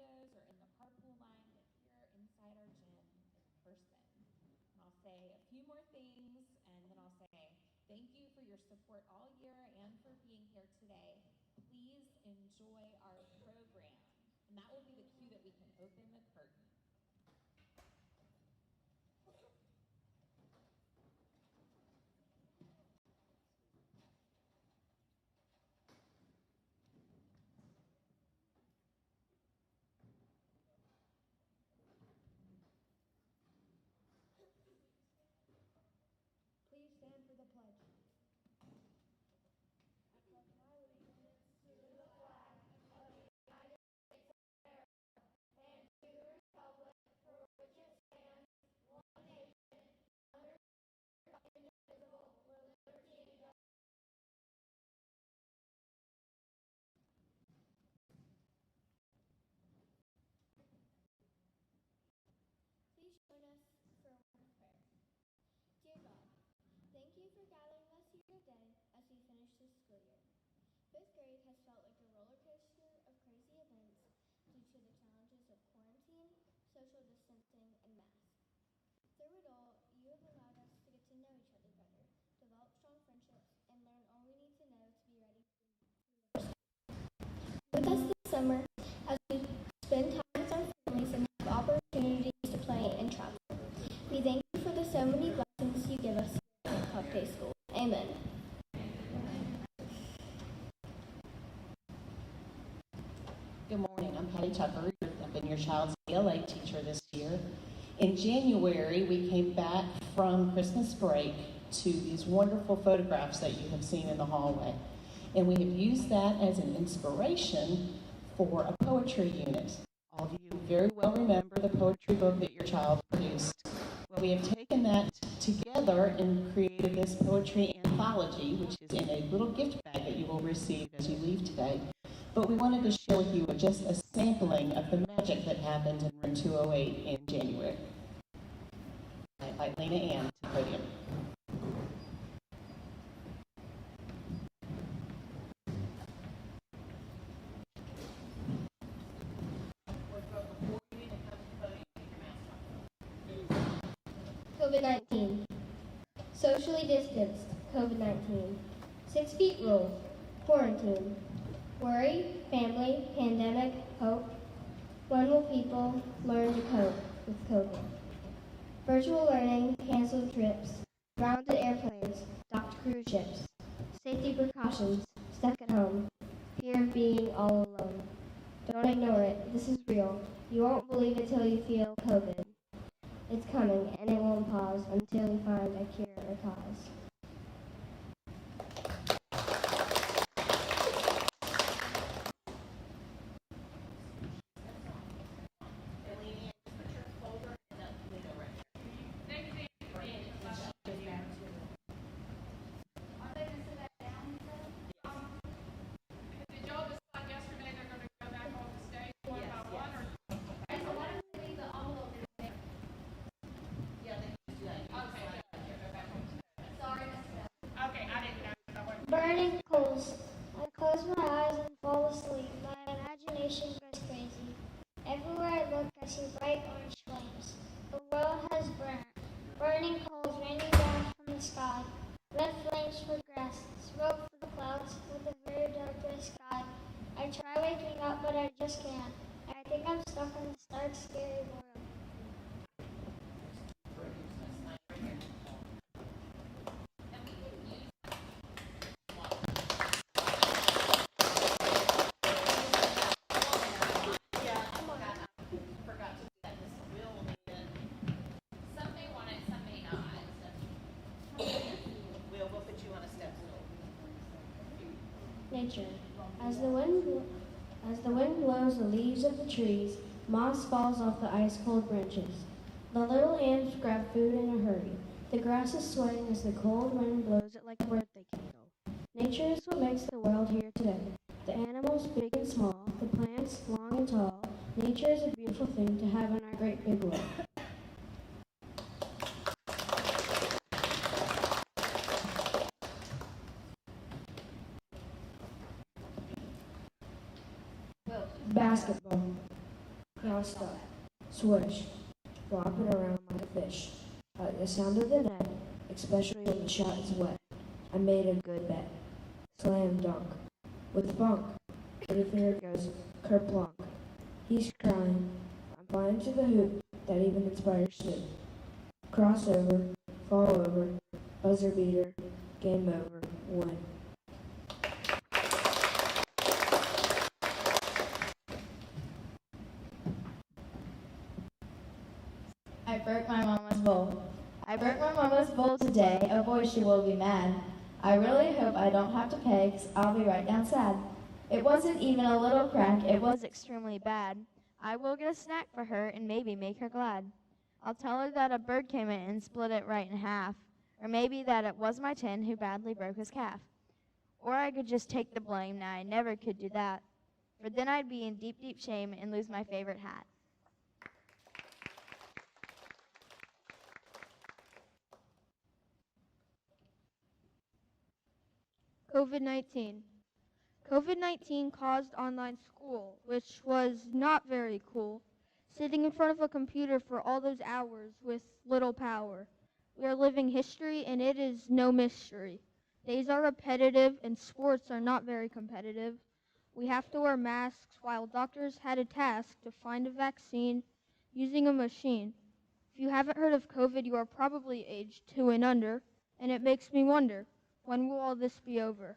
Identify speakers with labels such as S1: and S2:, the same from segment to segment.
S1: windows or in the carpool line, but here inside our gym in person. And I'll say a few more things, and then I'll say thank you for your support all year and for being here today. Please enjoy our program. And that will be the cue that we can open the curtain.
S2: Please stand for the pledge.
S3: Please join us for one prayer. Dear God, thank you for gathering us here today as we finish this school year. Fifth grade has felt like a roller coaster of crazy events due to the challenges of quarantine, social distancing, and masks. Through it all, you have allowed us to get to know each other better, develop strong friendships, and learn all we need to know to be ready for with us this summer as we spend time with our families and have opportunities to play and travel. We thank you for the so many blessings you give us here at Club Day School. Amen.
S4: Good morning, I'm Patty Tucker. I've been your child's ELA teacher this year. In January, we came back from Christmas break to these wonderful photographs that you have seen in the hallway. And we have used that as an inspiration for a poetry unit. All of you very well remember the poetry book that your child produced. Well, we have taken that together and created this poetry anthology, which is in a little gift bag that you will receive as you leave today. But we wanted to share with you just a sampling of the magic that happened in room 208 in January. I invite Lena Ann to the podium.
S3: COVID-19. Socially distanced. COVID-19. 6 feet rule. Quarantine. Worry, family, pandemic, hope. When will people learn to cope with COVID? Virtual learning, canceled trips, grounded airplanes, docked cruise ships. Safety precautions, stuck at home. Fear of being all alone. Don't ignore it. This is real. You won't believe it till you feel COVID. It's coming, and it won't pause until we find a cure or cause. Burning coals. I close my eyes and fall asleep. My imagination goes crazy. Everywhere I look, I see bright orange flames. The world has burned. Burning coals raining down from the sky. Red flames for grass, smoke for the clouds, with a very dark gray sky. I try waking up, but I just can't. I think I'm stuck in this dark, scary world. Nature. As the wind blows the leaves of the trees, moss falls off the ice-cold branches. The little ants grab food in a hurry. The grass is swaying as the cold wind blows it like a birthday candle. Nature is what makes the world here today. The animals big and small, the plants long and tall. Nature is a beautiful thing to have in our great big world. Basketball.
S2: up, swish, flopping around like a fish. I like the sound of the net, especially when the shot is wet. I made a good bet. Slam dunk. With funk. Pretty finger goes kerplunk. He's crying. I'm flying to the hoop that even inspires Snoop. Crossover, fall over, buzzer beater, game over, win.
S5: I broke my mama's bowl. I broke my mama's bowl today. Oh boy, she will be mad. I really hope I don't have to pay, 'cause I'll be right down sad. It wasn't even a little crack, it was extremely bad. I will get a snack for her and maybe make her glad. I'll tell her that a bird came in and split it right in half. Or maybe that it was my tin who badly broke his calf. Or I could just take the blame. Now I never could do that. For then I'd be in deep, deep shame and lose my favorite hat.
S6: COVID-19. COVID-19 caused online school, which was not very cool. Sitting in front of a computer for all those hours with little power. We are living history, and it is no mystery. Days are repetitive, and sports are not very competitive. We have to wear masks while doctors had a task to find a vaccine using a machine. If you haven't heard of COVID, you are probably aged 2 and under, and it makes me wonder, when will all this be over?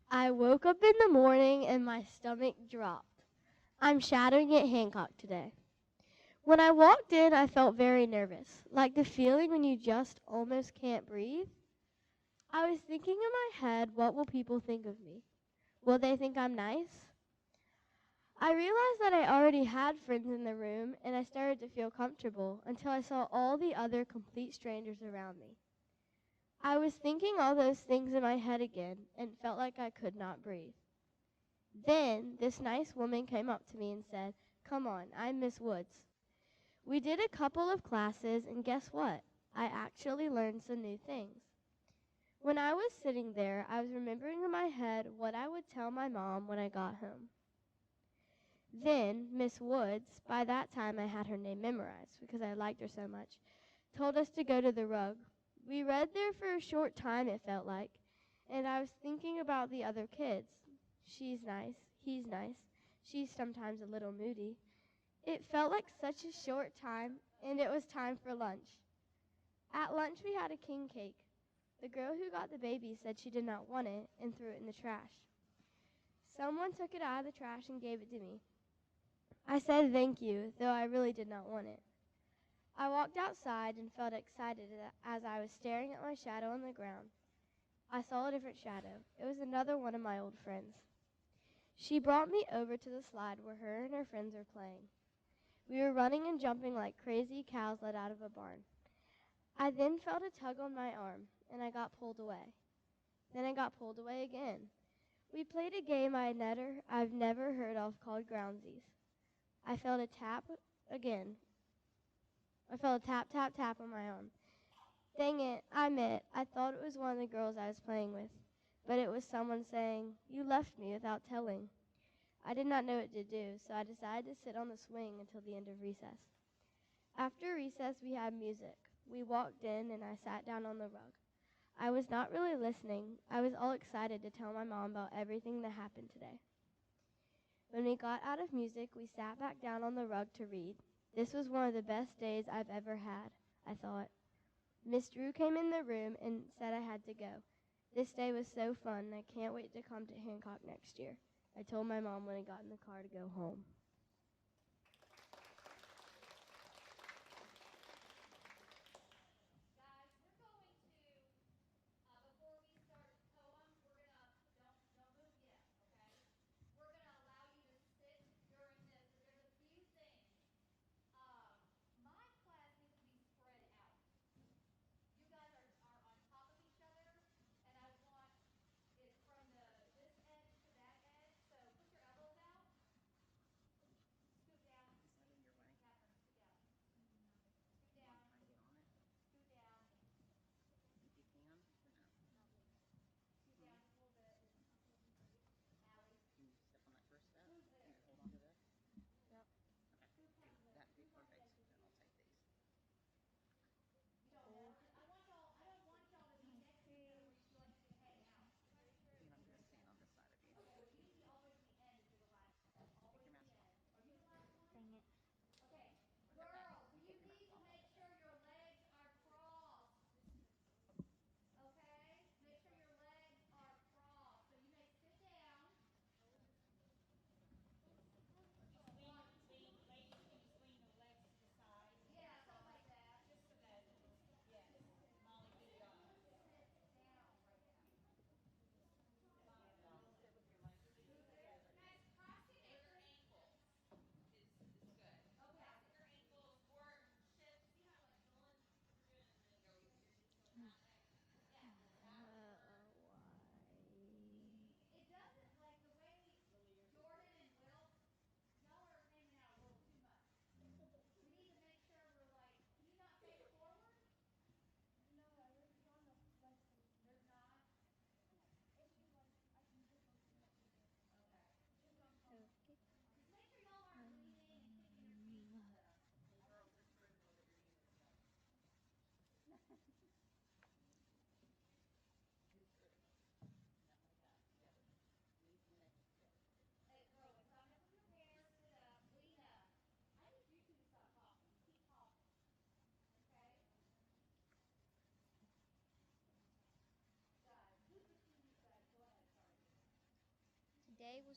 S7: I woke up in the morning and my stomach dropped. I'm shadowing at Hancock today. When I walked in, I felt very nervous, like the feeling when you just almost can't breathe. I was thinking in my head, what will people think of me? Will they think I'm nice? I realized that I already had friends in the room, and I started to feel comfortable until I saw all the other complete strangers around me. I was thinking all those things in my head again and felt like I could not breathe. Then this nice woman came up to me and said, "Come on, I'm Miss Woods." We did a couple of classes, and guess what? I actually learned some new things. When I was sitting there, I was remembering in my head what I would tell my mom when I got home. Then Miss Woods, by that time I had her name memorized because I liked her so much, told us to go to the rug. We read there for a short time, it felt like, and I was thinking about the other kids. She's nice, he's nice, she's sometimes a little moody. It felt like such a short time, and it was time for lunch. At lunch we had a king cake. The girl who got the baby said she did not want it and threw it in the trash. Someone took it out of the trash and gave it to me. I said thank you, though I really did not want it. I walked outside and felt excited as I was staring at my shadow on the ground. I saw a different shadow. It was another one of my old friends. She brought me over to the slide where her and her friends were playing. We were running and jumping like crazy cows let out of a barn. I then felt a tug on my arm, and I got pulled away. Then I got pulled away again. We played a game I've never heard of called Groundsies. I felt a tap again. I felt a tap, tap, tap on my arm. Dang it, I thought it was one of the girls I was playing with, but it was someone saying, "You left me without telling." I did not know what to do, so I decided to sit on the swing until the end of recess. After recess, we had music. We walked in, and I sat down on the rug. I was not really listening. I was all excited to tell my mom about everything that happened today. When we got out of music, we sat back down on the rug to read. This was one of the best days I've ever had, I thought. Miss Drew came in the room and said I had to go. This day was so fun, and I can't wait to come to Hancock next year. I told my mom when I got in the car to go home.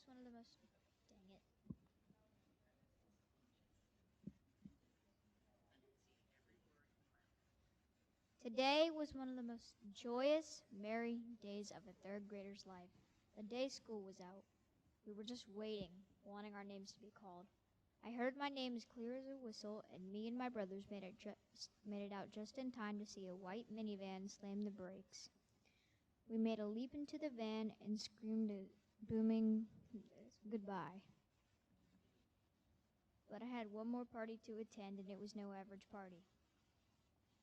S8: was one of the most dang it. Today was one of the most joyous, merry days of a third grader's life. The day school was out. We were just waiting, wanting our names to be called. I heard my name as clear as a whistle, and me and my brothers made it out just in time to see a white minivan slam the brakes. We made a leap into the van and screamed a booming goodbye. But I had one more party to attend, and it was no average party.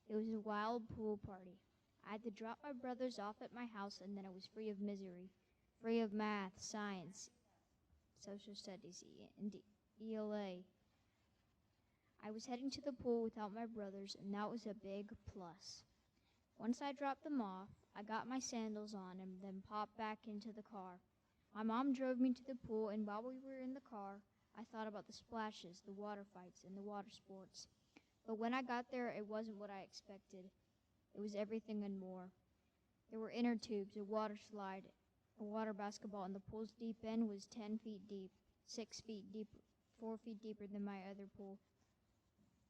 S8: It was a wild pool party. I had to drop my brothers off at my house, and then I was free of misery, free of math, science, social studies, and ELA. I was heading to the pool without my brothers, and that was a big plus. Once I dropped them off, I got my sandals on and then popped back into the car. My mom drove me to the pool, and while we were in the car, I thought about the splashes, the water fights, and the water sports. But when I got there, it wasn't what I expected. It was everything and more. There were inner tubes, a water slide, a water basketball, and the pool's deep end was 10 feet deep, 6 feet deep, 4 feet deeper than my other pool.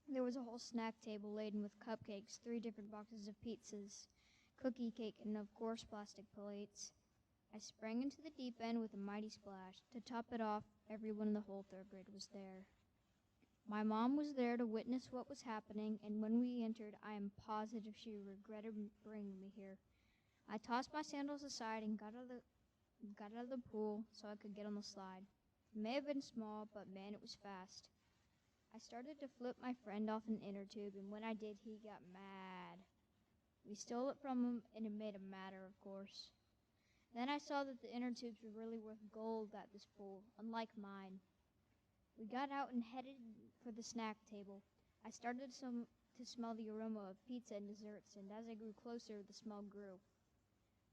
S8: There was a whole snack table laden with cupcakes, 3 different boxes of pizzas, cookie cake, and of course plastic plates. I sprang into the deep end with a mighty splash. To top it off, everyone in the whole third grade was there. My mom was there to witness what was happening, and when we entered, I am positive she regretted bringing me here. I tossed my sandals aside and got out of the pool so I could get on the slide. It may have been small, but man, it was fast. I started to flip my friend off an inner tube, and when I did, he got mad. We stole it from him, and it made a matter, of course. Then I saw that the inner tubes were really worth gold at this pool, unlike mine. We got out and headed for the snack table. I started to smell the aroma of pizza and desserts, and as I grew closer, the smell grew.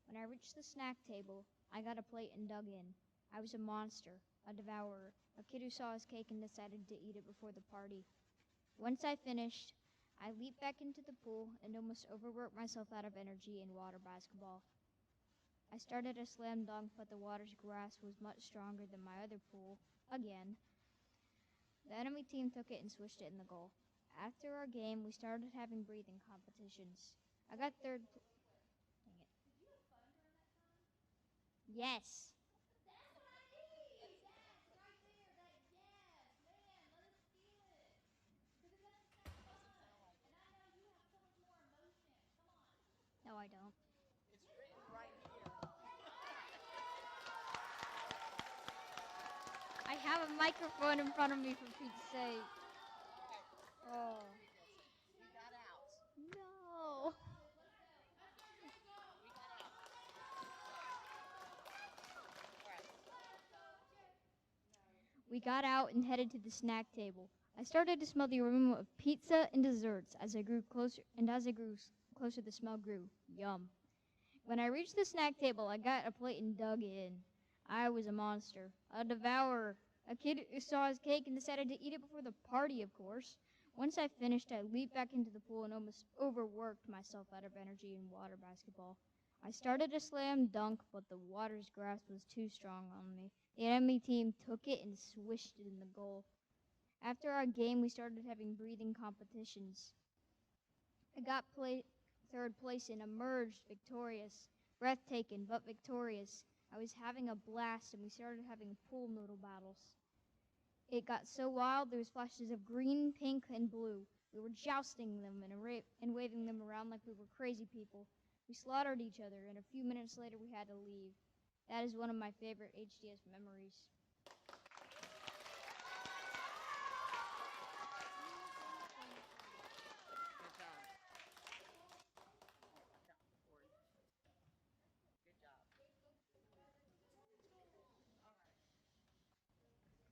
S8: When I reached the snack table, I got a plate and dug in. I was a monster, a devourer, a kid who saw his cake and decided to eat it before the party. Once I finished, I leaped back into the pool and almost overworked myself out of energy in water basketball. I started a slam dunk, but the water's grasp was much stronger than my other pool, again. The enemy team took it and swished it in the goal. After our game, we started having breathing competitions. I got third. Dang it. Yes. No, I don't.
S4: It's written right here.
S8: I have a microphone in front of me for Pete's sake. Oh.
S4: We got out.
S8: No.
S4: We got out. All right.
S8: We got out and headed to the snack table. I started to smell the aroma of pizza and desserts as I grew closer, the smell grew. Yum. When I reached the snack table, I got a plate and dug in. I was a monster, a devourer, a kid who saw his cake and decided to eat it before the party, of course. Once I finished, I leaped back into the pool and almost overworked myself out of energy in water basketball. I started a slam dunk, but the water's grasp was too strong on me. The enemy team took it and swished it in the goal. After our game, we started having breathing competitions. I got third place and emerged victorious, breathtaking but victorious. I was having a blast, and we started having pool noodle battles. It got so wild, there was flashes of green, pink, and blue. We were jousting them and waving them around like we were crazy people. We slaughtered each other, and a few minutes later we had to leave. That is one of my favorite HDS memories.
S4: Good job.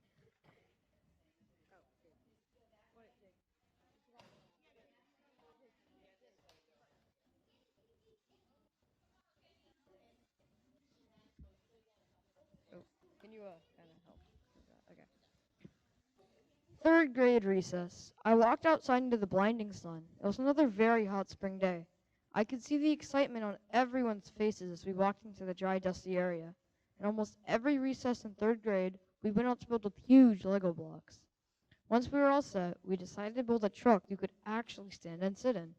S4: Good job.
S2: Can you kind of help with that? Okay. Third grade recess. I walked outside into the blinding sun. It was another very hot spring day. I could see the excitement on everyone's faces as we walked into the dry, dusty area.
S6: and almost every recess in 3rd grade, we went out to build with huge Lego blocks. Once we were all set, we decided to build a truck you could actually stand and sit in.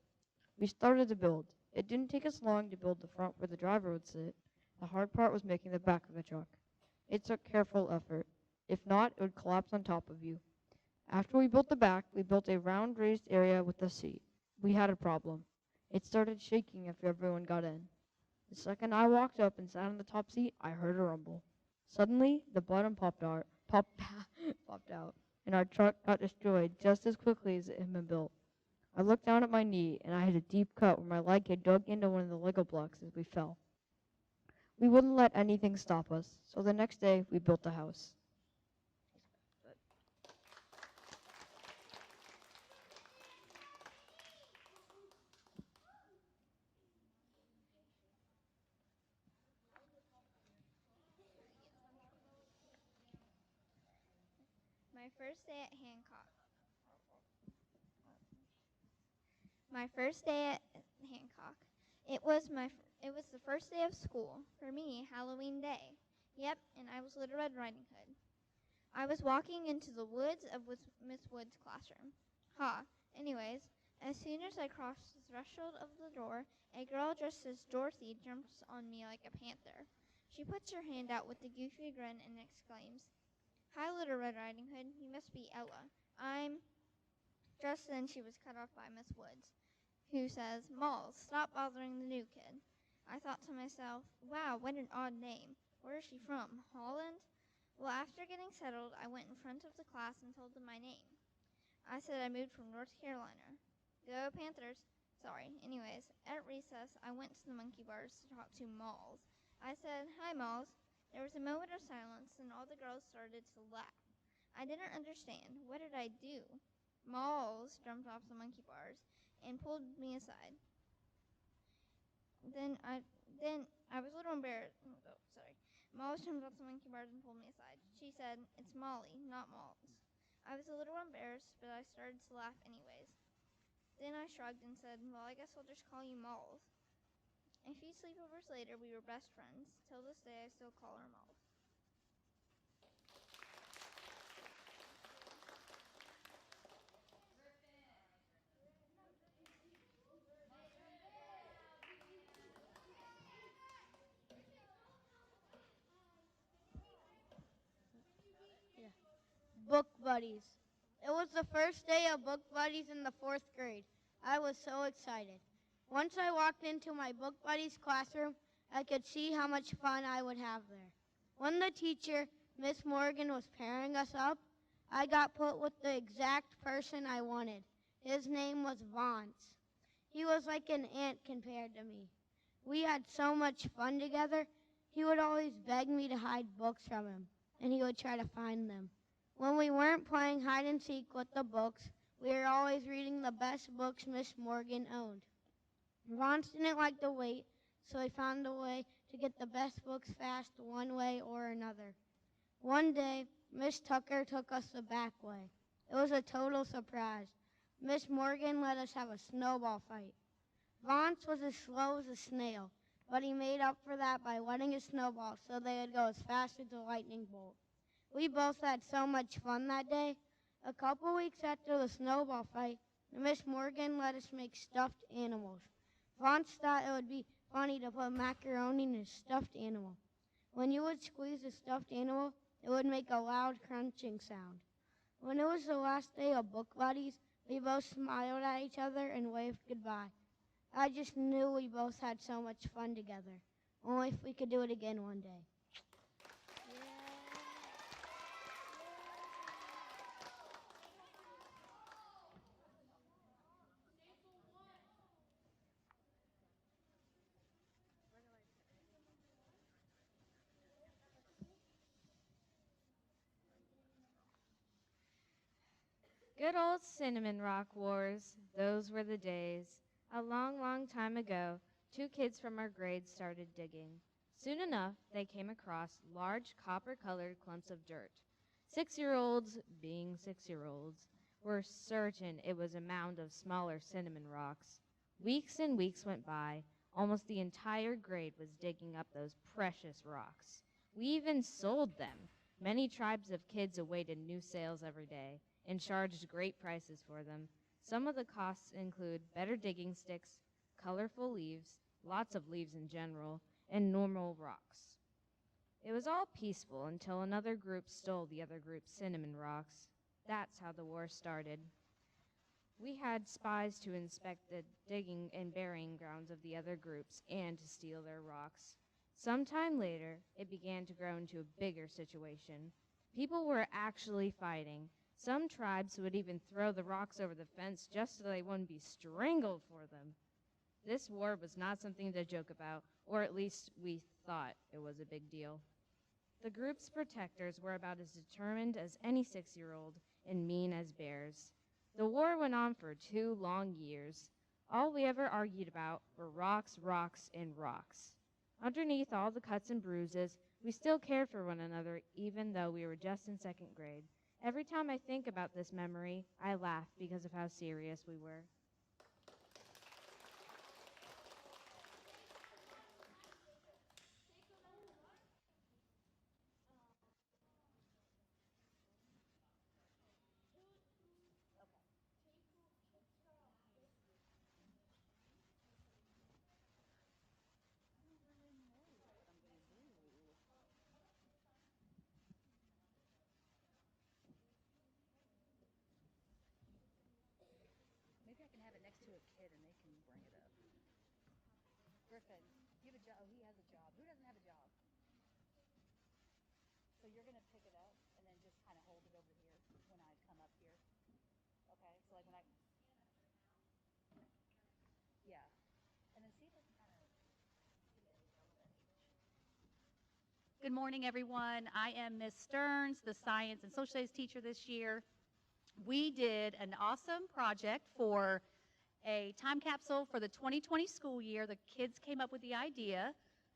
S6: We started to build. It didn't take us long to build the front where the driver would sit. The hard part was making the back of the truck. It took careful effort. If not, it would collapse on top of you. After we built the back, we built a round raised area with a seat. We had a problem. It started shaking after everyone got in. The second I walked up and sat on the top seat, I heard a rumble. Suddenly, the bottom popped out, and our truck got destroyed just as quickly as it had been built. I looked down at my knee, and I had a deep cut where my leg had dug into one of the Lego blocks as we fell. We wouldn't let anything stop us, so the next day we built a house.
S9: My first day at Hancock. My first day at Hancock. It was the first day of school. For me, Halloween day. Yep, and I was Little Red Riding Hood. I was walking into the woods of Miss Wood's classroom. Anyways, as soon as I crossed the threshold of the door, a girl dressed as Dorothy jumps on me like a panther. She puts her hand out with a goofy grin and exclaims, "Hi, Little Red Riding Hood. You must be Ella. I'm—" Just then she was cut off by Miss Woods, who says, "Malls, stop bothering the new kid." I thought to myself, wow, what an odd name. Where is she from? Holland? Well, after getting settled, I went in front of the class and told them my name. I said I moved from North Carolina. Go Panthers. Sorry. Anyways, at recess, I went to the monkey bars to talk to Malls. I said, "Hi, Malls." There was a moment of silence, and all the girls started to laugh. I didn't understand. What did I do? Malls jumped off the monkey bars and pulled me aside. Then I was a little embarrassed. Oh, sorry. Molly jumped off the monkey bars and pulled me aside. She said, "It's Molly, not Malls." I was a little embarrassed, but I started to laugh anyways. Then I shrugged and said, "Well, I guess I'll just call you Malls." A few sleepovers later, we were best friends. Till this day, I still call her Malls.
S7: Book buddies. It was the first day of book buddies in the 4th grade. I was so excited. Once I walked into my book buddies classroom, I could see how much fun I would have there. When the teacher, Miss Morgan, was pairing us up, I got put with the exact person I wanted. His name was Vance. He was like an ant compared to me. We had so much fun together. He would always beg me to hide books from him, and he would try to find them. When we weren't playing hide and seek with the books, we were always reading the best books Miss Morgan owned. Vance didn't like to wait, so he found a way to get the best books fast one way or another. One day, Miss Tucker took us the back way. It was a total surprise. Miss Morgan let us have a snowball fight. Vance was as slow as a snail, but he made up for that by letting his snowballs so they would go as fast as a lightning bolt. We both had so much fun that day. A couple weeks after the snowball fight, Miss Morgan let us make stuffed animals. Vance thought it would be funny to put macaroni in a stuffed animal. When you would squeeze a stuffed animal, it would make a loud crunching sound. When it was the last day of book buddies, we both smiled at each other and waved goodbye. I just knew we both had so much fun together. Only if we could do it again one day.
S10: Good old cinnamon rock wars. Those were the days. A long, long time ago, two kids from our grade started digging. Soon enough, they came across large copper-colored clumps of dirt. 6-year-olds, being 6-year-olds, were certain it was a mound of smaller cinnamon rocks. Weeks and weeks went by. Almost the entire grade was digging up those precious rocks. We even sold them. Many tribes of kids awaited new sales every day and charged great prices for them. Some of the costs include better digging sticks, colorful leaves, lots of leaves in general, and normal rocks. It was all peaceful until another group stole the other group's cinnamon rocks. That's how the war started. We had spies to inspect the digging and burying grounds of the other groups and to steal their rocks. Sometime later, it began to grow into a bigger situation. People were actually fighting. Some tribes would even throw the rocks over the fence just so they wouldn't be strangled for them. This war was not something to joke about, or at least we thought it was a big deal. The group's protectors were about as determined as any 6-year-old and mean as bears. The war went on for 2 long years. All we ever argued about were rocks, rocks, and rocks. Underneath all the cuts and bruises, we still cared for one another even though we were just in 2nd grade. Every time I think about this memory, I laugh because of how serious we were.
S11: Maybe I can have it next to a kid and they can bring it up. Griffin, you have a job. Oh, he has a job. Who doesn't have a job? So you're going to pick it up and then just kind of hold it over here when I come up here. Okay? So like when I... Yeah. And then see if I can kind of... Good morning, everyone. I am Miss Stearns, the science and social studies teacher this year. We did an awesome project for a time capsule for the 2020 school year. The kids came up with the idea.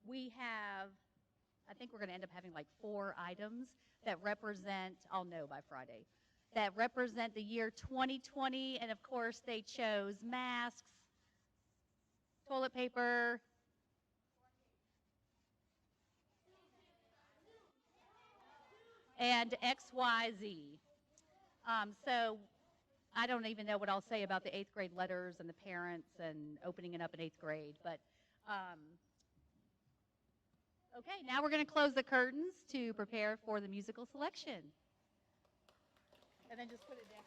S11: We have, I think we're going to end up having like 4 items that represent, I'll know by Friday, that represent the year 2020. And of course, they chose masks, toilet paper, and XYZ. So I don't even know what I'll say about the 8th grade letters and the parents and opening it up in 8th grade. But okay, now we're going to close the curtains to prepare for the musical selection. And then just put it down.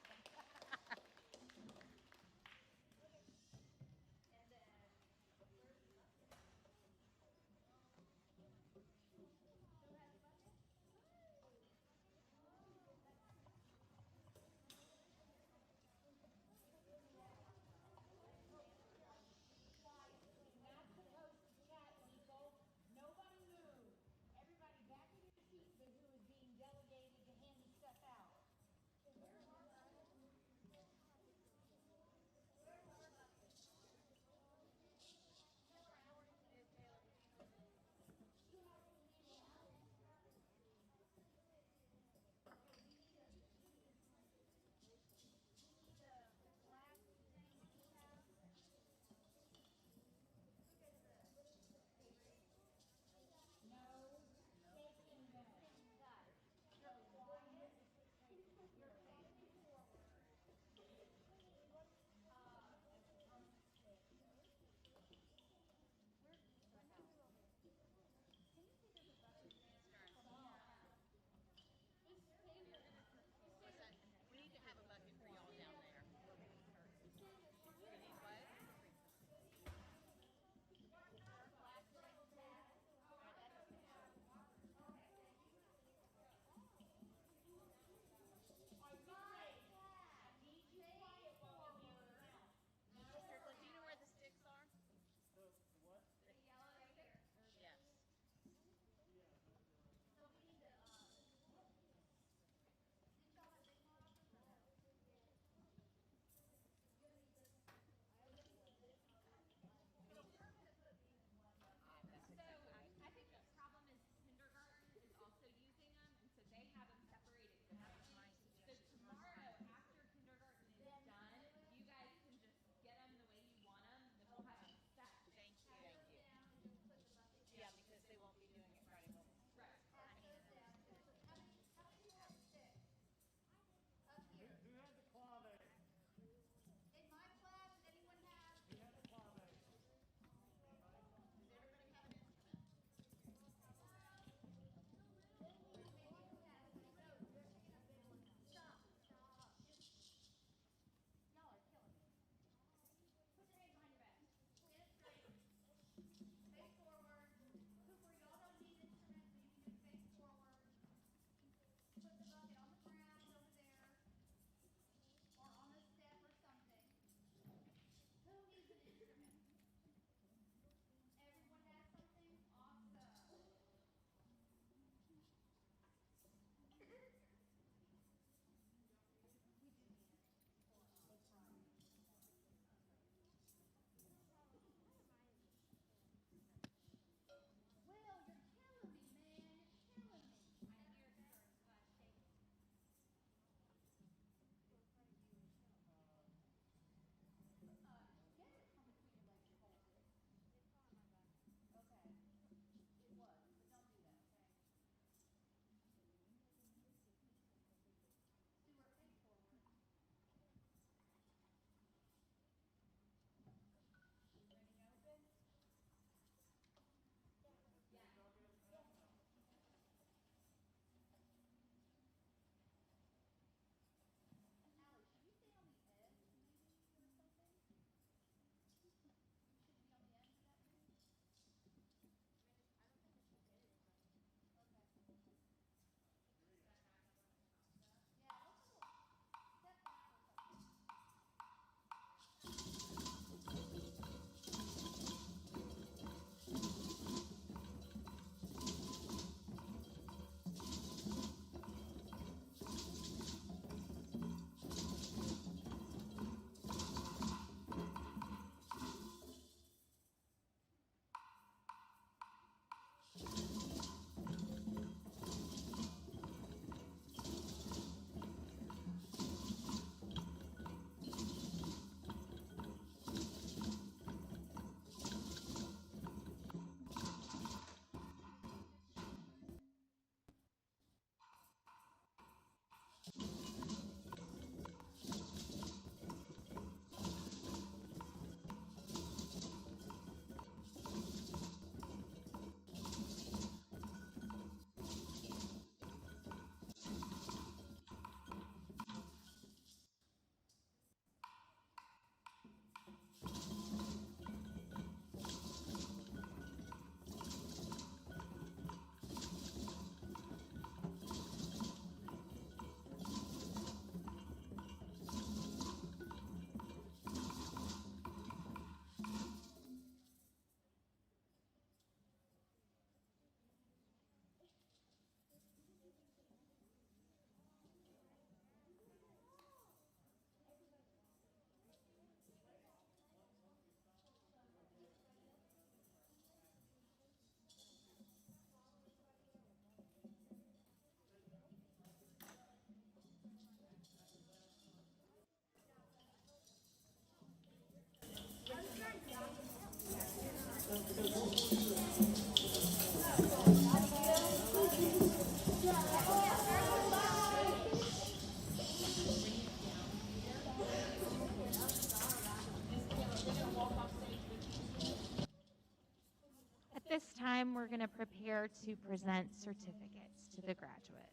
S10: here to present certificates to the graduates.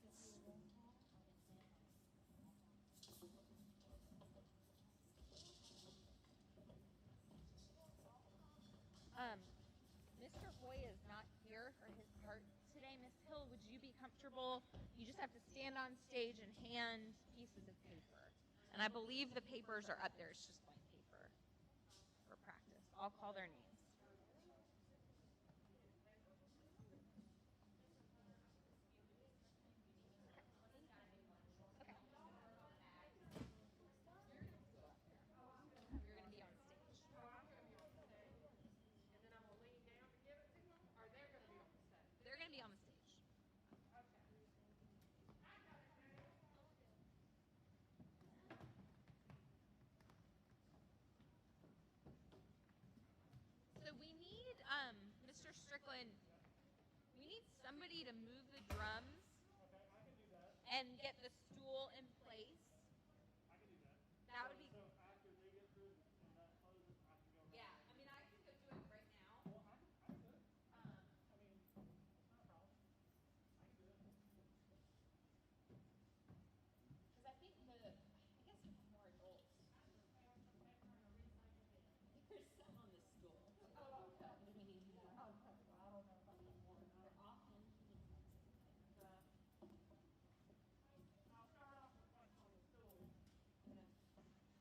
S10: Mr. Hoy is not here for his part today. Miss Hill, would you be comfortable? You just have to stand on stage and hand pieces of paper. And I believe the papers are up there. It's just blank paper for practice. I'll call their names. So we need, Mr. Strickland, we need somebody to move the drums and get the stool in place. That would be. Yeah, I mean, I can go do it right now. Because I think I guess we have more adults. There's some on the stool. Oh, okay. We need more. Okay, well, I don't know if I need more. They're often.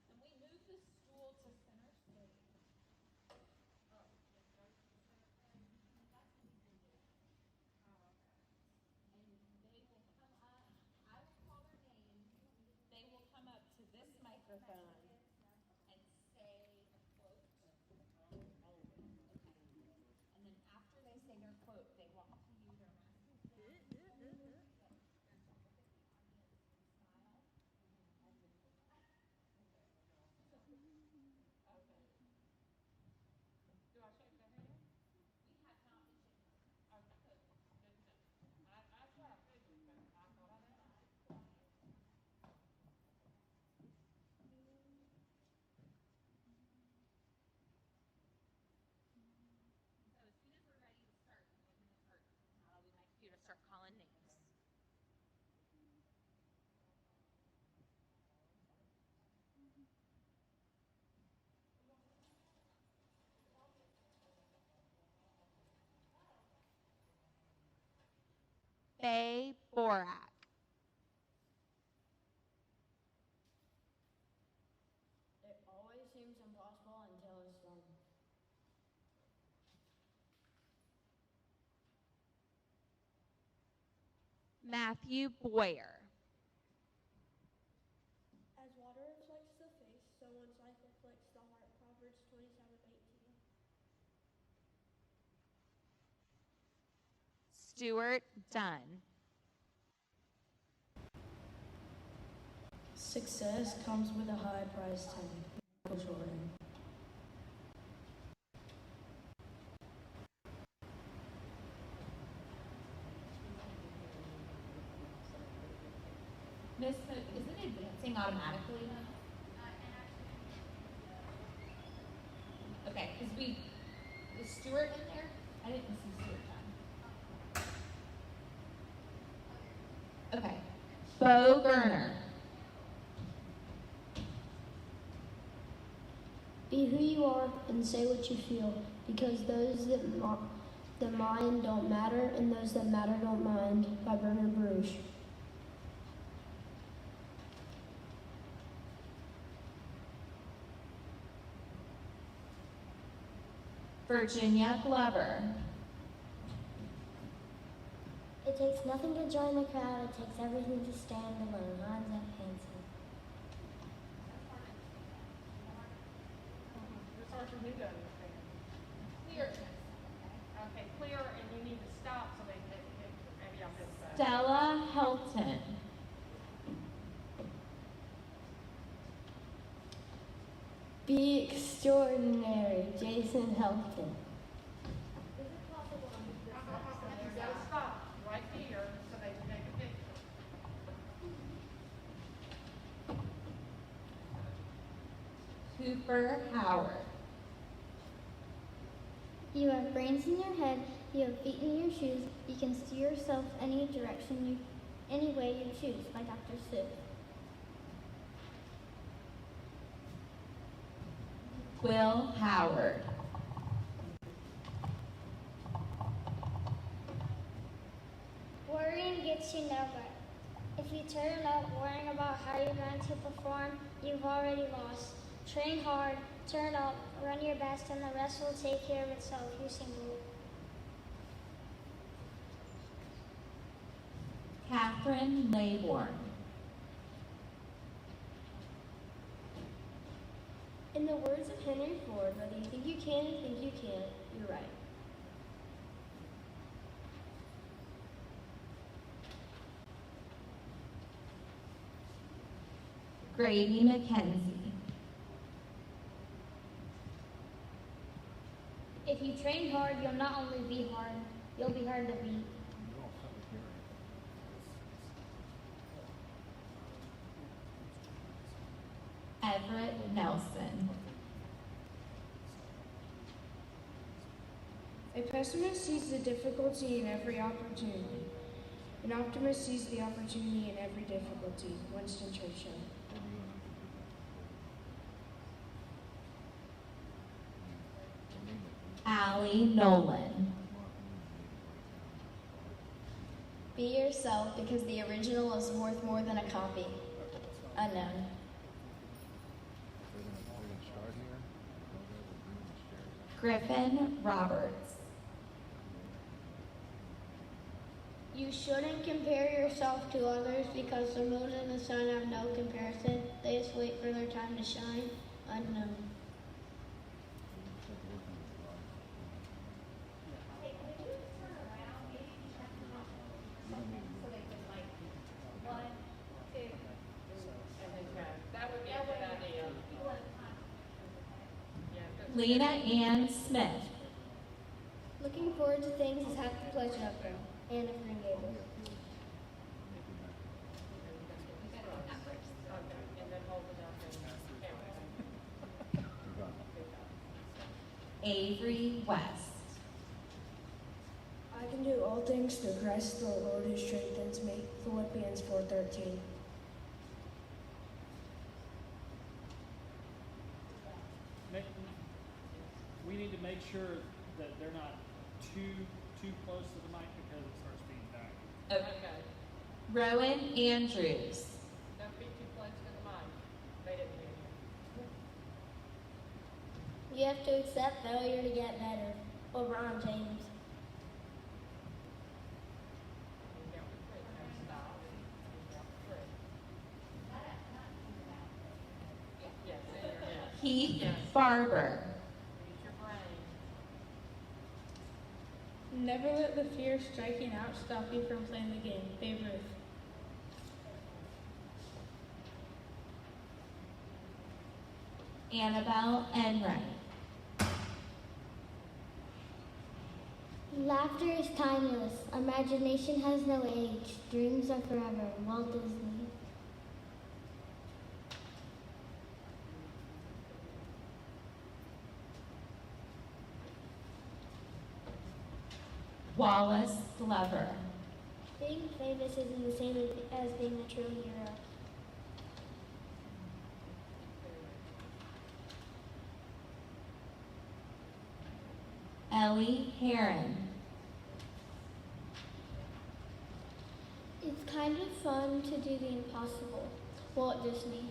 S10: And we move the stool to center stage. Oh, it goes to the center stage? That's what we've been doing. Oh, okay. And they will come up, I will call their name. They will come up to this microphone and say a quote. Okay. And then after they say their quote, they will offer you their master's degree. Do I shake their hand? We have not been shaking their hand. Okay, good. Good to know. That's what I figured, but I thought I'd ask. So as soon as we're ready to start, we'd like you to start calling names. Faye Borak.
S2: It always seems impossible until it's done.
S10: Matthew Boyer.
S12: As water reflects the face, so one's life reflects the heart. Proverbs 27:18.
S10: Stuart Dunn.
S2: Success comes with a high price tag. Michael Jordan.
S1: Miss Hook, is it advancing automatically? Okay, because is Stuart in there? I didn't see Stuart done. Okay. Bo Gerner.
S13: Be who you are and say what you feel, because those that mind don't matter, and those that matter don't mind, by Bernard Bruges.
S1: Virginia Glover.
S14: It takes nothing to join the crowd, it takes everything to stand alone. Lines up Hanson.
S15: It's hard for me to understand.
S1: Clear.
S15: Okay, clear, and you need to stop so they can take a picture. Maybe I'll miss that.
S1: Stella Helton.
S13: Be extraordinary, Jason Helton.
S15: You gotta stop right here so they can take a picture.
S1: Cooper Howard.
S14: You have brains in your head, you have feet in your shoes,
S9: yourself any way you choose by Dr. Seuss.
S1: Will Howard.
S14: Worrying gets you nowhere. If you turn up worrying about how you're going to perform, you've already lost. Train hard, turn up, run your best, and the rest will take care of itself. You single.
S1: Catherine Laybourne.
S2: In the words of Henry Ford, whether you think you can or think you can't, you're right.
S1: Grady McKenzie.
S9: If you train hard, you'll not only be hard, you'll be hard to beat.
S1: Everett Nelson.
S2: A pessimist sees the difficulty in every opportunity. An optimist sees the opportunity in every difficulty. Winston Churchill.
S1: Allie Nolan.
S5: Be yourself because the original is worth more than a copy. Unknown.
S1: Griffin Roberts.
S3: You shouldn't compare yourself to others because the moon and the sun have no comparison. They just wait for their time to shine. Unknown.
S15: That would be a good idea.
S1: Lena Ann Smith.
S3: Looking forward to things is half the pleasure of girl. Anne of Green Gables.
S1: Avery West.
S2: I can do all things through Christ the Lord who strengthens me. Philippians 4:13.
S16: We need to make sure that they're not too close to the mic because it starts feeding back.
S1: Okay. Rowan Andrews.
S15: Don't be too close to the mic. They didn't hear you.
S3: You have to accept failure to get better. LeBron James.
S1: Keith Barber.
S12: Never let the fear of striking out stop you from playing the game. Babe Ruth.
S1: Annabelle Enright.
S14: Laughter is timeless. Imagination has no age. Dreams are forever. Walt Disney.
S1: Wallace Glover.
S3: Being famous isn't the same as being a true hero.
S1: Ellie Heron.
S3: It's kind of fun to do the impossible. Walt Disney.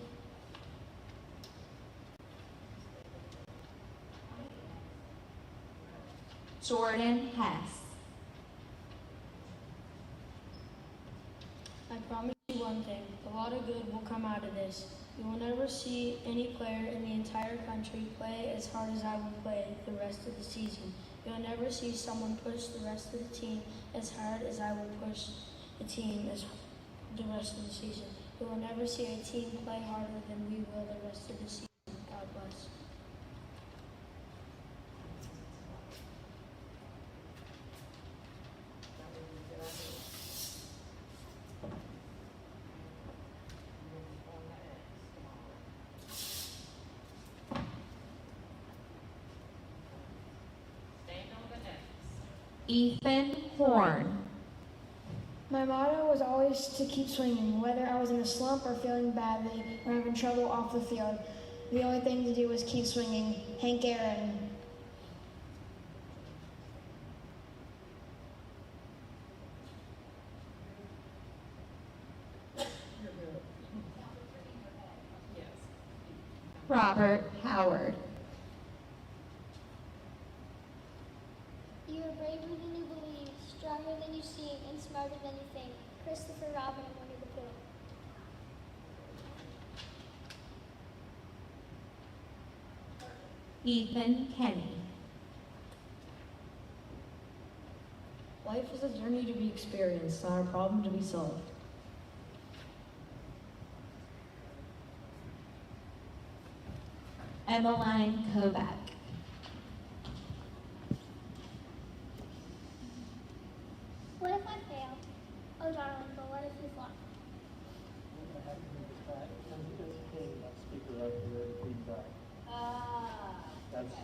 S1: Jordan Hess.
S2: I promise you one thing, a lot of good will come out of this. You will never see any player in the entire country play as hard as I will play the rest of the season. You'll never see someone push the rest of the team as hard as I will push the team as the rest of the season. You will never see a team play harder than we will the rest of the season. God bless.
S1: Ethan Horn.
S12: My motto was always to keep swinging, whether I was in a slump or feeling badly or having trouble off the field. The only thing to do was keep swinging. Hank Aaron.
S1: Robert Howard.
S14: You are braver than you believe, stronger than you seem, and smarter than you think. Christopher Robin and Winnie the Pooh.
S1: Ethan Kenny.
S2: Life is a journey to be experienced, not a problem to be solved.
S1: Emmeline Kovac.
S14: What if I fail? Oh, darling, but what if you flop?
S16: Speaker up here and feedback. That's,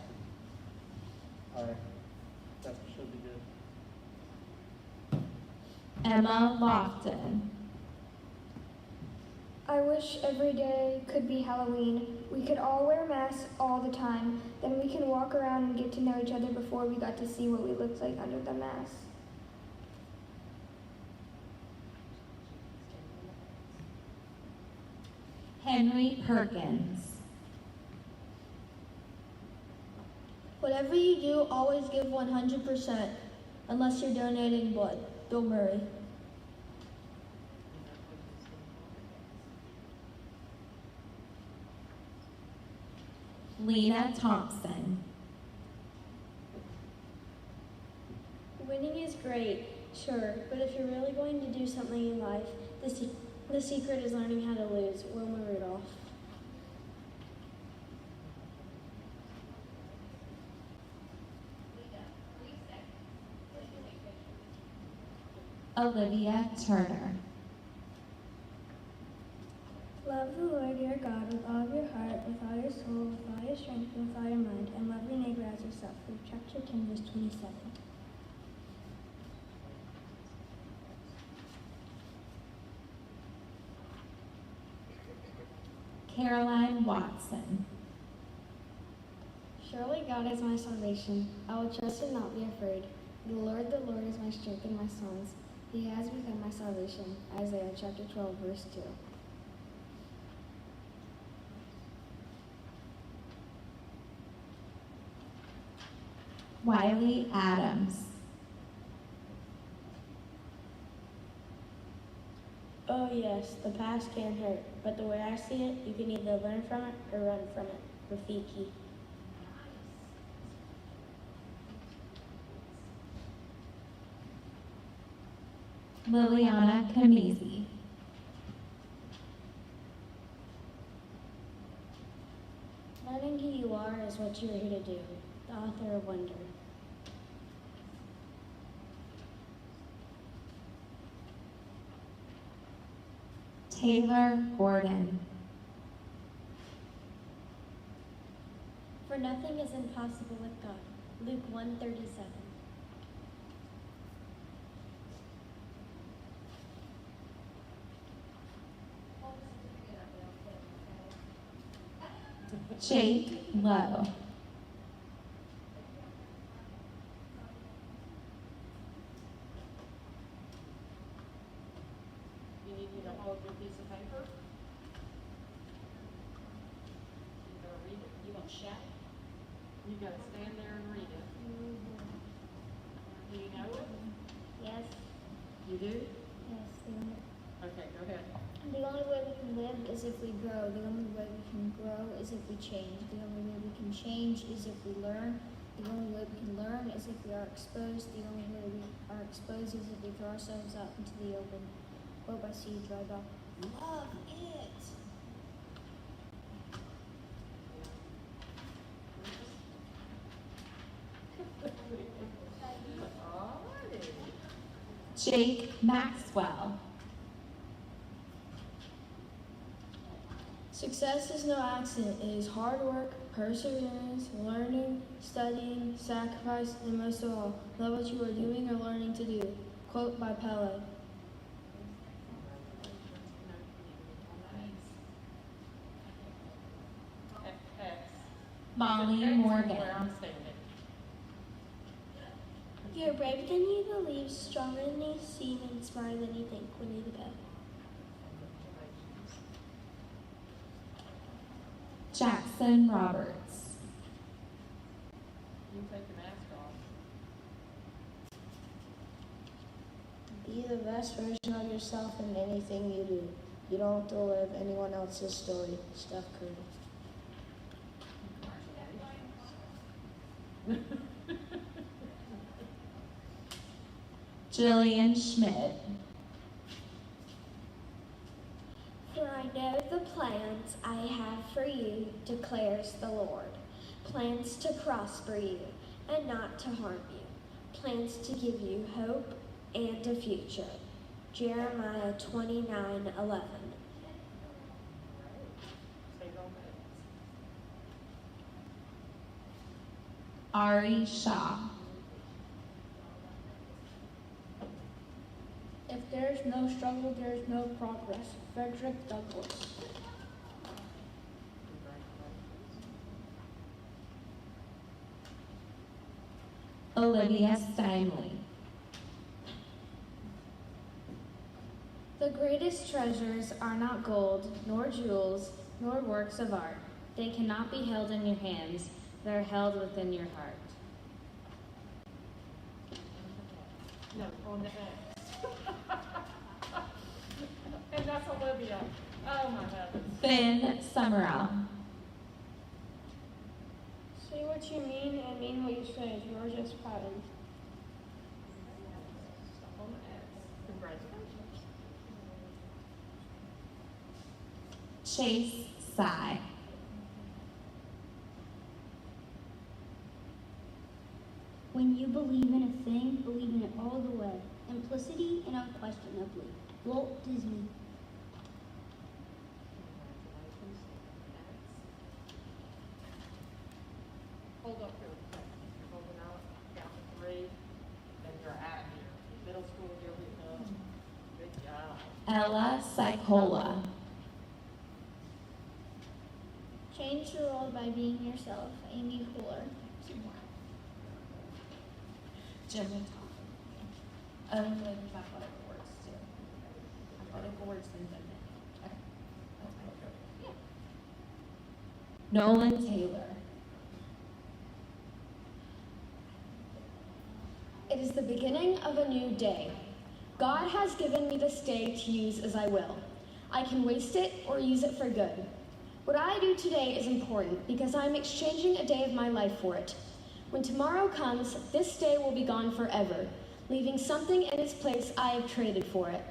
S16: all right. That should be good.
S1: Emma Lofton.
S12: I wish every day could be Halloween. We could all wear masks all the time. Then we can walk around and get to know each other before we got to see what we looked like under the mask.
S1: Henry Perkins.
S13: Whatever you do, always give 100%, unless you're donating blood. Bill Murray.
S1: Lena Thompson.
S13: Winning is great, sure, but if you're really going to do something in life, the secret is learning how to lose. Wilma Rudolph.
S1: Olivia Turner.
S12: Love the Lord your God with all of your heart, with all your soul, with all your strength, and with all your mind, and love your neighbor as yourself. Luke chapter 10, verse 27.
S1: Caroline Watson.
S2: Surely God is my salvation. I will trust and not be afraid. The Lord is my strength and my songs. He has become my salvation. Isaiah chapter 12, verse 2.
S1: Wiley Adams.
S13: Oh yes, the past can hurt, but the way I see it, you can either learn from it or run from it. Rafiki.
S1: Liliana Kamizi.
S2: Learning who you are is what you are here to do. The author of Wonder.
S1: Taylor Gordon.
S2: For nothing is impossible with God. Luke 1:37.
S1: Jake Lowe.
S15: You need me to hold your piece of paper? You gonna read it? You gonna shout? You gotta stand there and read it. Do you know it?
S14: Yes.
S15: You do?
S14: Yes.
S15: Okay, go ahead.
S14: The only way we can live is if we grow. The only way we can grow is if we change. The only way we can change is if we learn. The only way we can learn is if we are exposed. The only way we are exposed is if we throw ourselves out into the open. Quote by C. Drydock. Love it.
S1: Jake Maxwell.
S13: Success is no accident. It is hard work, perseverance, learning, studying, sacrifice, and most of all, love what you are doing or learning to do. Quote by Pele.
S1: Molly
S15: Where
S1: Morgan.
S15: I'm standing.
S17: You're brave than you believe, stronger than you seem, and smarter than you think. Winnie the Pooh.
S1: Jackson Roberts.
S15: You take your mask off.
S18: Be the best version of yourself in anything you do. You don't have to live anyone else's story. Steph Curry.
S1: Jillian Schmidt.
S17: For I know the plans I have for you, declares the Lord. Plans to prosper you and not to harm you. Plans to give you hope and a future. Jeremiah 29:11.
S1: Ari Shaw.
S19: If there is no struggle, there is no progress. Frederick Douglass.
S1: Olivia Steinley.
S20: The greatest treasures are not gold, nor jewels, nor works of art. They cannot be held in your hands. They are held within your heart.
S15: No, on the X. And that's Olivia. Oh my heavens.
S1: Finn Summerall.
S19: Say what you mean and mean what you say. Yours is pattern.
S15: On the X. Congratulations.
S1: Chase Sy.
S21: When you believe in a thing, believe in it all the way. Implicity and unquestionably. Walt Disney.
S15: Hold up here. You're holding out, count to 3, then you're out here. Middle school, here we come. Good job.
S1: Ella Sycola.
S9: Change the world by being yourself. Amy Cooler.
S1: Jim will talk. Oh, and then there's athletic awards too. Athletic awards and then. Okay. Yeah. Nolan Taylor.
S22: It is the beginning of a new day. God has given me this day to use as I will. I can waste it or use it for good. What I do today is important because I am exchanging a day of my life for it. When tomorrow comes, this day will be gone forever, leaving something in its place I have traded for it.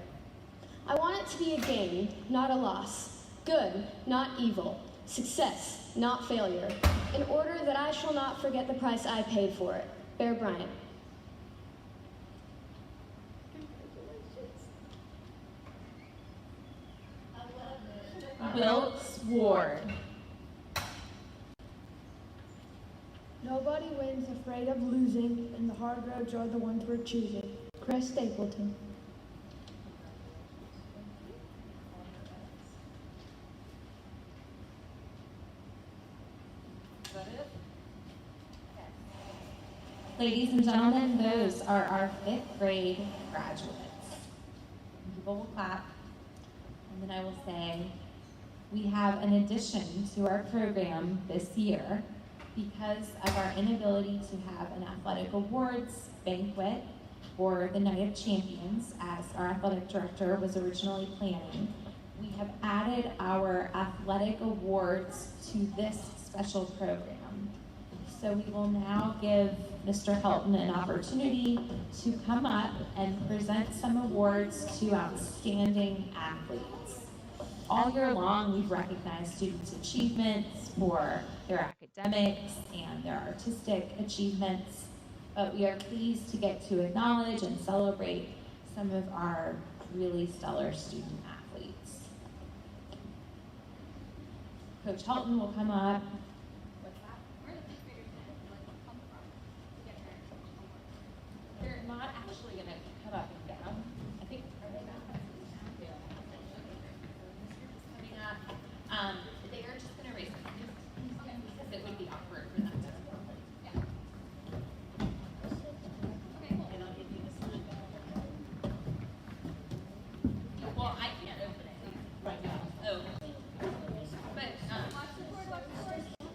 S22: I want it to be a gain, not a loss. Good, not evil. Success, not failure. In order that I shall not forget the price I paid for it. Bear Bryant.
S1: Wilkes Ward.
S19: Nobody wins afraid of losing, and the hard roads are the ones we're choosing. Chris Stapleton.
S15: Is that it?
S1: Ladies and gentlemen, those are our 5th grade graduates. People will clap, and then I will say, we have an addition to our program this year because of our inability to have an athletic awards banquet for the Night of Champions, as our athletic director was originally planning. We have added our athletic awards to this special program. So we will now give Mr. Helton an opportunity to come up and present some awards to outstanding athletes. All year long, we've recognized students' achievements for their academics and their artistic achievements, but we are pleased to get to acknowledge and celebrate some of our really stellar student athletes. Coach Helton will come up. They're not actually going to come up and down. I think coming up. They are just going to raise it because it would be awkward Well, I can't open it right now. Oh. But,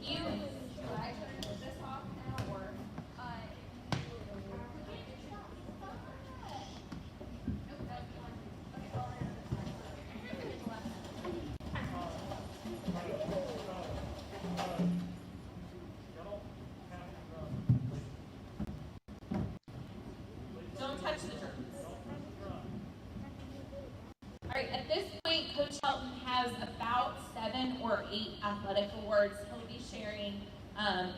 S1: you, should I turn this off now, or? Don't touch the drums. All right, at this point, Coach Helton has about 7 or 8 athletic awards. He'll be sharing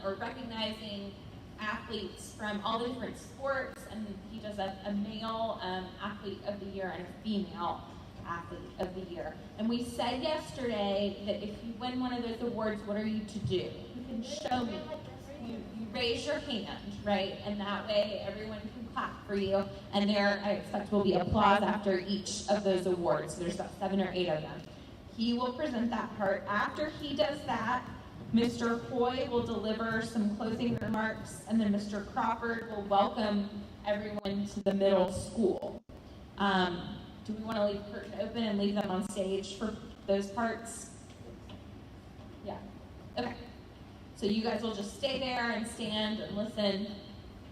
S1: or recognizing athletes from all the different sports, and he does a male athlete of the year and a female athlete of the year. And we said yesterday that if you win one of those awards, what are you to do? You can show me. You raise your hand, right? And that way everyone can clap for you. And there, I expect, will be applause after each of those awards. There's about 7 or 8 of them. He will present that part. After he does that, Mr. Hoy will deliver some closing remarks, and then Mr. Crawford will welcome everyone to the middle school. Do we want to leave the curtain open and leave them on stage for those parts? Yeah. Okay. So you guys will just stay there and stand and listen.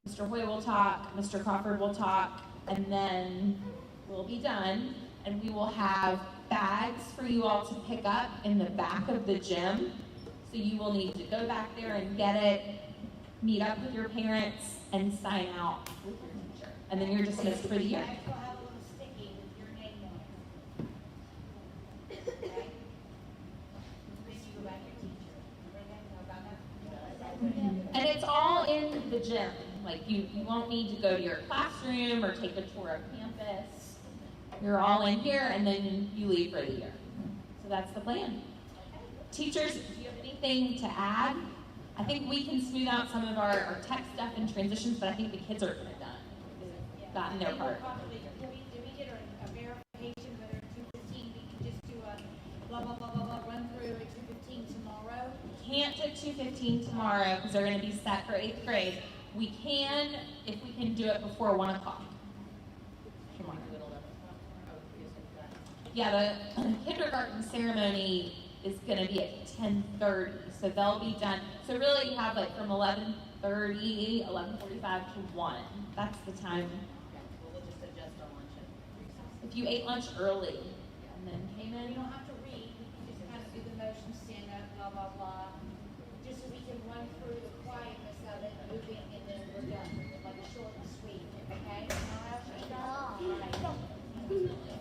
S1: Mr. Hoy will talk, Mr. Crawford will talk, and then we'll be done. And we will have bags for you all to pick up in the back of the gym. So you will need to go back there and get it, meet up with your parents, and sign out with your teacher. And then you're dismissed for the year. And it's all in the gym. Like, you won't need to go to your classroom or take a tour of campus. You're all in here, and then you leave for the year. So that's the plan. Teachers, do you have anything to add? I think we can smooth out some of our tech stuff and transitions, but I think the kids are kind of done. They've gotten their part.
S4: Did we get a verification whether 2:15 we can just do a blah, blah, blah, blah, blah, run through at 2:15 tomorrow?
S1: Can't do 2:15 tomorrow because they're going to be set for 8th grade. We can, if we can do it before 1 o'clock. Yeah, the kindergarten ceremony is going to be at 10:30, so they'll be done. So really you have like from 11:30, 11:45 to 1. That's the time.
S4: We'll just adjust our lunch at 3:00.
S1: If you ate lunch early and then came in.
S4: You don't have to read, we can just kind of do the motion, stand up, blah, blah, blah. Just so we can run through the quietness of it, moving, and then we're done. Like a short and sweet, okay? All right.